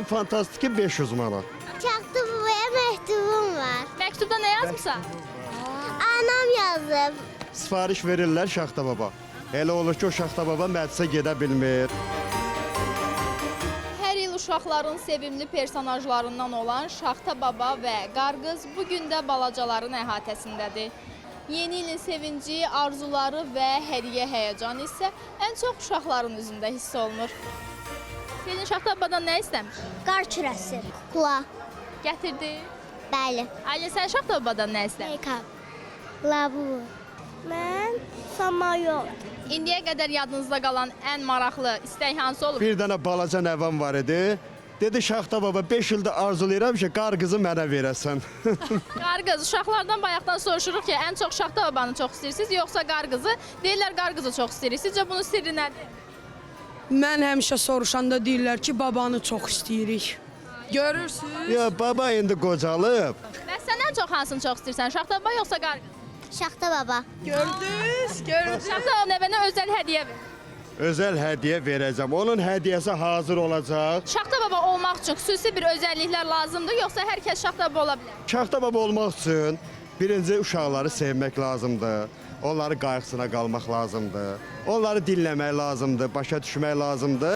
ən fantastiki 500 manat. Şaxta babaya məktubum var. Məktubda nə yazmısan? Anam yazıb. Sifariş verirlər Şaxta baba. Elə olur ki, o Şaxta baba məclisə gedə bilmir. Hər il uşaqların sevimli personajlarından olan Şaxta baba və Qarqız bu gün də balacaların əhatəsindədir. Yeni ilin sevinci, arzuları və hədiyyə həyəcanı isə ən çox uşaqların üzündə hiss olunur. Selin Şaxta babadan nə istəmiş? Qar kürəsi. Kula. Gətirdi. Bəli. Ailə sən Şaxta babadan nə istəmiş? Make-up. Labu. Mən samayot. İndiyə qədər yadınızda qalan ən maraqlı istək hansı olub? Bir dənə balaca nəvəm var idi. Dedi Şaxta baba 5 ildə arzulayıram ki, qar qızı mənə verəsən. Qarqız, uşaqlardan bayaqdan soruşuruq ki, ən çox Şaxta babanı çox istəyirsiniz, yoxsa Qarqızı? Deyirlər Qarqızı çox istəyirik. Sizcə bunun sirri nədir? Mən həmişə soruşanda deyirlər ki, babanı çox istəyirik. Görürsüz? Ya baba indi qocalıb. Bəs sən ən çox hansını çox istəyirsən? Şaxta baba yoxsa Qarqız? Şaxta baba. Gördünüz? Gördünüz? Şaxta baba nəvənə özəl hədiyyə ver. Özəl hədiyyə verəcəm. Onun hədiyyəsi hazır olacaq. Şaxta baba olmaq üçün xüsusi bir özəlliklər lazımdır, yoxsa hər kəs Şaxta baba ola bilər? Şaxta baba olmaq üçün birinci uşaqları sevmək lazımdır. Onları qayğısına qalmaq lazımdır. Onları dinləmək lazımdır, başa düşmək lazımdır.